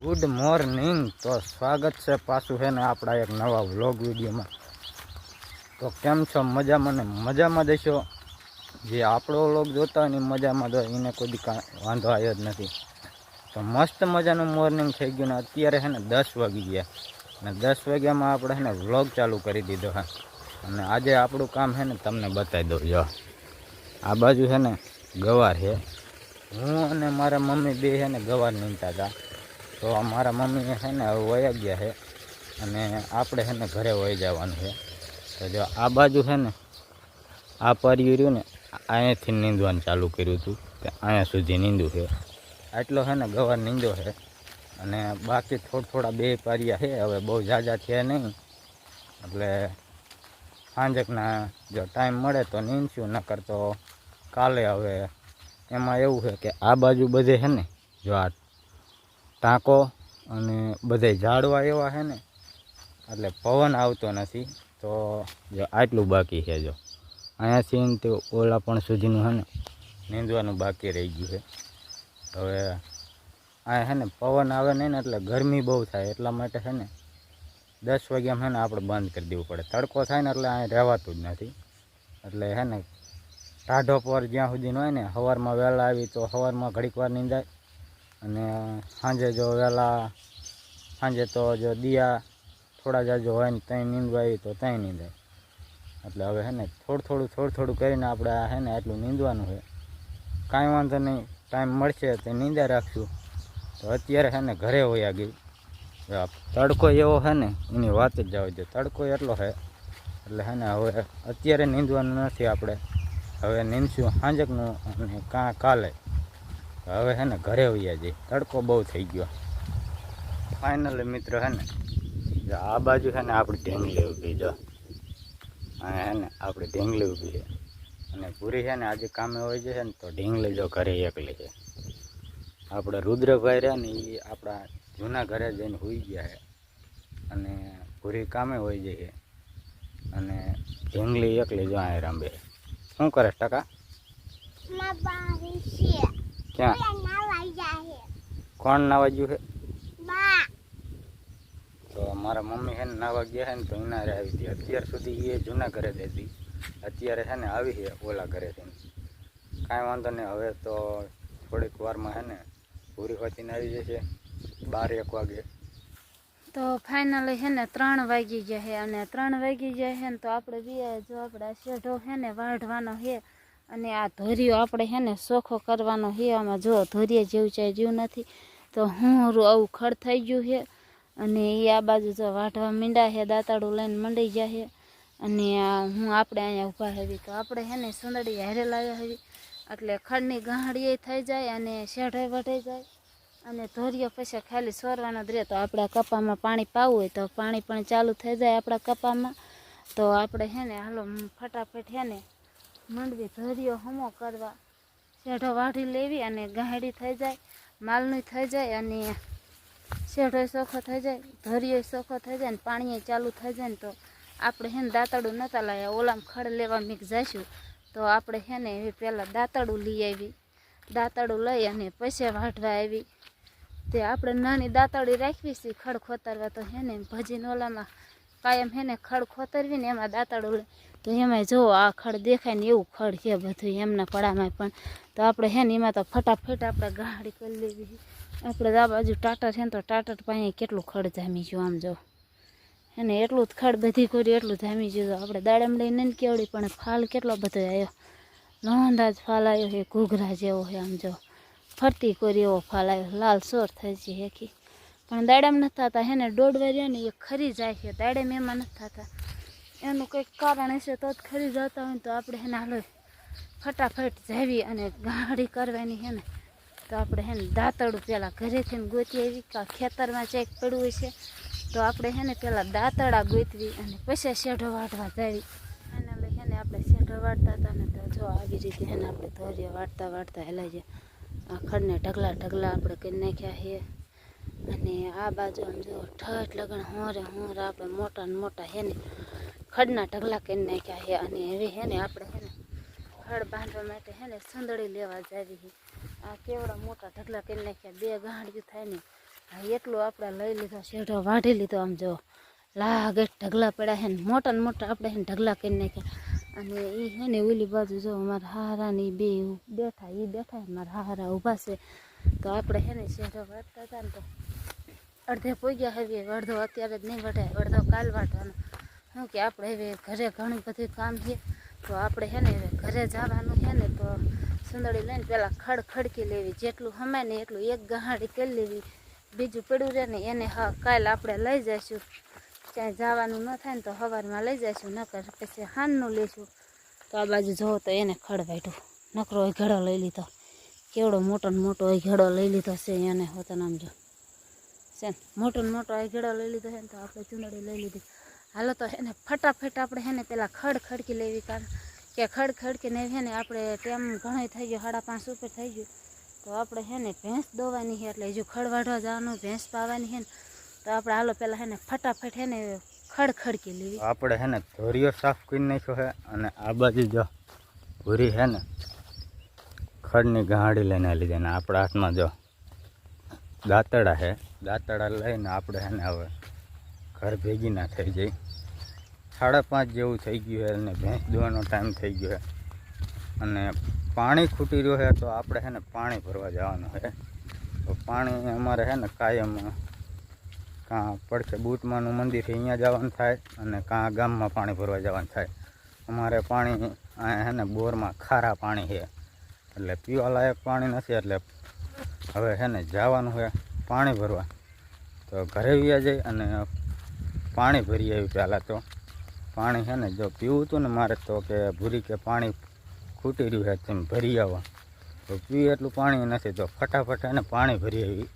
Good morning. તો સ્વાગત છે પાછું છે ને આપણા એક નવા વ્લોગ વિડીયોમાં। તો કેમ છો? મજામાં ને મજામાં દેશો। જે આપણો વ્લોગ જોતા હોય ને મજામાં તો એને કોઈ દી વાંધો આવ્યો જ નથી। તો મસ્ત મજાનું મોર્નિંગ થઈ ગયું ને અત્યારે છે ને 10 વાગી ગયા અને 10 વાગ્યામાં આપણે છે ને વ્લોગ ચાલુ કરી દીધો હા। અને આજે આપણું કામ છે ને તમને બતાવી દઉં। જો આ બાજુ છે ને ગવાર છે। હું અને મારા મમ્મી બે છે ને ગવાર નીંદતા હતા। તો મારા મમ્મીને છે ને હવે વયા ગયા છે અને આપણે છે ને ઘરે વહી જવાનું છે। તો જો આ બાજુ છે ને આ પરિયું રહ્યું ને અહીંયાથી નીંદવાનું ચાલુ કર્યું હતું કે અહીંયા સુધી નીંદું છે। આટલો છે ને ગવાર નીંદો છે અને બાકી થોડા બે પારિયા છે। હવે બહુ ઝાઝા છે નહીં, એટલે સાંજકના જો ટાઈમ મળે તો નીંદશું, નકર તો કાલે। હવે એમાં એવું છે કે આ બાજુ બધે છે ને જો આ ટાંકો અને બધે ઝાડવા એવા છે ને એટલે પવન આવતો નથી। તો જો આટલું બાકી છે। જો અહીંયાથી તે ઓલા પણ સુધીનું છે ને નીંદવાનું બાકી રહી ગયું છે। હવે અહીંયા છે ને પવન આવે નહીં ને એટલે ગરમી બહુ થાય, એટલા માટે છે ને 10 વાગ્યામાં છે ને આપણે બંધ કરી દેવું પડે। તડકો થાય ને એટલે અહીંયા રહેવાતું જ નથી। એટલે છે ને ટાઢો પર જ્યાં સુધીનો હોય ને સવારમાં વહેલા આવી તો સવારમાં ઘડીક વાર નીંદાય અને સાંજે જો વહેલા સાંજે તો જો દિયા થોડા જાજો હોય ને ત્યાં નીંદવા આવી તો ત્યાં નીંદાય। એટલે હવે છે ને થોડું કરીને આપણે આ છે ને આટલું નીંદવાનું છે। કાંઈ વાંધો નહીં, ટાઈમ મળશે તો નીંદા રાખશું। તો અત્યારે છે ને ઘરે વયા ગઈ। તડકો એવો છે ને એની વાત જ જવા દે, તડકો એટલો છે એટલે છે ને હવે અત્યારે નીંદવાનું નથી આપણે, હવે નીંદશું સાંજકનું અને કાલે। હવે છે ને ઘરે વયા જઈ, તડકો બહુ થઈ ગયો। ફાઇનલી મિત્રો છે ને આ બાજુ છે ને આપણી ઢીંગલી ઊભી, જો અહીંયા છે ને આપણી ઢીંગલી ઊભી છે અને પૂરી છે ને આજે કામે હોય છે ને તો ઢીંગલી જો ઘરે એકલી છે। આપણે રુદ્રભાઈ રહ્યા ને એ આપણા જૂના ઘરે જઈને સૂઈ ગયા છે અને પૂરી કામે હોય જાય અને ઢીંગલી એકલી જો અહીં રંબે। શું કરે ટકા? ક્યાં કોણ નાવા ગયું છે? તો મારા મમ્મી છે ને નાવા ગયા છે ને તો એના આવી હતી। અત્યાર સુધી એ જૂના ઘરે દેતી, અત્યારે છે ને આવી છે ઓલા ઘરેથી। કાંઈ વાંધો નહીં, હવે તો થોડીક વારમાં છે ને પૂરી હોતીને આવી જશે 12-1 વાગે। તો ફાઇનલી છે ને 3 વાગી ગયા છે અને 3 વાગી ગયા છે ને તો આપણે બી જો આપણે શેઢો છે ને વાઢવાનો છે અને આ ધોરિયો આપણે છે ને ચોખ્ખો કરવાનો છે। આમાં જો ધોરિયા જેવું ચાય જેવું નથી તો હું આવું ખડ થઈ ગયું છે અને એ આ બાજુ જો વાઢવા મીંડા છે, દાંતાડું લઈને મંડી ગયા છે અને હું આપણે અહીંયા ઊભા હેવી તો આપણે છે ને સુંદડી હારે લાવ્યા હેવી એટલે ખડની ગાંહડીએ થઈ જાય અને શેઢો વઢાઈ જાય અને ધોરિયો પછી ખાલી સોરવાનો જ રહે। તો આપણા કપામાં પાણી પાવું હોય તો પાણી પણ ચાલુ થઈ જાય આપણા કપામાં। તો આપણે છે ને હાલો ફટાફટ છે ને મંડવી ધોરિયો હમો કરવા, શેઢો વાઢી લેવી અને ગાંહડી થઈ જાય, માલનું થઈ જાય અને શેઢો ચોખ્ખો થઈ જાય, ધોરિયો ચોખ્ખો થઈ જાય ને પાણીએ ચાલુ થઈ જાય ને તો આપણે છે ને દાંતડું નહોતા લાવ્યા, ઓલામાં ખડ લેવા મીક જઈશું તો આપણે છે ને એવી પહેલાં દાંતડું લઈ આવી, દાંતડું લઈ અને પછી વાઢવા આવી। તે આપણે નાની દાંતડી રાખવી છે ખડ ખોતરવા તો છે ને ભજીને ઓલામાં કાયમ છે ને ખડ ખોતરવી ને એમાં દાંતડું લે તો એમાં જો આ ખડ દેખાય ને એવું ખડ છે બધું એમના પડામાં પણ। તો આપણે છે ને એમાં તો ફટાફટ આપણે ગાંહડી કરી લેવી। આપણે આ બાજુ ટાટર છે ને તો ટાટર પાસે કેટલું ખડ જામી ગયું, આમ જો એને એટલું જ ખડ બધી કર્યું એટલું જામી ગયું। આપણે દાડમડી નહીં કેવડી પણ ફાલ કેટલો બધો આવ્યો, લોંધા જ ફાલ આવ્યો છે, ઘૂઘરા જેવો છે આમ જો ફરતી કોરી એવો ફાલ આવ્યો, લાલ સોર થઈ છે હેકી પણ દાડમ નથી થતા। હે ને દોડવા રહ્યા ને એ ખરી જાય છે, દાડમ એમાં નથી થતા, એનું કંઈક કારણ હશે તો જ ખરી જતા હોય તો આપણે એને હાલો ફટાફટ જાવી અને ગાંહડી કરવાની છે ને તો આપણે છે ને દાંતડું પહેલાં ઘરેથી ને ગોતી આવી કાં ખેતરમાં ચેક પડવું હોય છે તો આપણે છે ને પહેલાં દાંતડા ગોતવી અને પછી શેઢો વાટવા જાવી। ફાઇનલી છે ને આપણે શેઢો વાટતા હતા ને તો જો આવી રીતે છે ને આપણે ધોરિયો વાટતા હેલાઈ જાય। આ ખડને ઢગલા આપણે કરી નાખ્યા છે અને આ બાજુ આમ જો ઠઠ લગણ હોરે આપણે મોટા ને મોટા છે ને ખડના ઢગલા કરી નાખ્યા છે અને હવે છે ને આપણે છે ને ખડ બાંધવા માટે છે ને સંદડી લેવા જાવી છે। આ કેવડા મોટા ઢગલા કરી નાખ્યા, 2 ગાંહડિયું થાય ને હા એટલું આપણે લઈ લીધો શેઢો વાઢી લીધો. આમ જો લાગે ઢગલા પડ્યા હે ને મોટા આપણે હે ને ઢગલા કરી નાખ્યા. અને એ હે ને ઓલી બાજુ જો અમારા હારાની બે બેઠા હે મારા હારા ઊભા છે. તો આપણે હે ને શેઢો વાટતા હતા ને તો અડધે પોગ્યા હવે અડધો અત્યારે જ નહીં વઢાય, અડધો કાલ વાટવાનો. શું કે આપણે હવે ઘરે ઘણું બધું કામ છે. તો આપણે હે ને હવે ઘરે જવાનું છે ને તો સુંદડી લઈને પહેલાં ખડખડકી લેવી, જેટલું હમાય ને એટલું એક ગહાડી કરી લેવી. બીજું પડ્યું રહે ને એને હા કાલ આપણે લઈ જઈશું. ક્યાંય જવાનું ન થાય ને તો સવારમાં લઈ જઈશું, નકર પછી હાનનું લઈશું. તો આ બાજુ જોવો તો એને ખડ વાઢ્યું, નકરો ઘડો લઈ લીધો. કેવડો મોટો ને મોટો ઘડો લઈ લીધો છે એને હોતા નામ જો છે ને મોટો ને મોટો ઘડો લઈ લીધો છે ને તો આપણે ચૂંદડી લઈ લીધી. હાલો તો એને ફટાફટ આપણે હે ને પેલા ખડખડકી લેવી, કારણ કે ખડખડકીને હે ને આપણે ટાઈમ ઘણો થઈ ગયો, 5:30 ઉપર થઈ ગયું. તો આપણે હે ને ભેંસ દોવાની છે, એટલે હજુ ખડ વાઢવા જવાનું, ભેંસ પાવાની છે ને. તો આપણે હાલો પેલા હે ને ફટાફટ હે ને ખડખડકી લેવી. આપણે હે ને ધોરીઓ સાફ કરી નાખ્યો છે. અને આ બાજુ જો ભૂરી હે ને ખડની ગાડી લઈને લીધી ને આપણા હાથમાં જો દાંતડા છે. દાંતડા લઈને આપણે હે ને હવે ઘર ભેગી ના થઈ જાય. 5:30 જેવું થઈ ગયું છે અને ભેંસ દોવાનો ટાઈમ થઈ ગયો છે. અને પાણી ખૂટી રહ્યું છે તો આપણે છે ને પાણી ભરવા જવાનું છે. તો પાણી અમારે છે ને કાયમ કાં પડખે બૂટમાનું મંદિર છે અહીંયા જવાનું થાય, અને કાં ગામમાં પાણી ભરવા જવાનું થાય. અમારે પાણી અહીંયા છે ને બોરમાં ખારા પાણી છે, એટલે પીવા લાયક પાણી નથી. એટલે હવે છે ને જવાનું છે પાણી ભરવા. તો ઘરે વ્યા જઈ અને પાણી ભરી આવી. પહેલાં તો પાણી છે ને જો પીવું હતું ને મારે તો કે ભૂરી કે પાણી ખૂટી રહ્યું છે તેમ ભરી આવો. તો પીવું એટલું પાણી નથી, તો ફટાફટ એને પાણી ભરી આવી.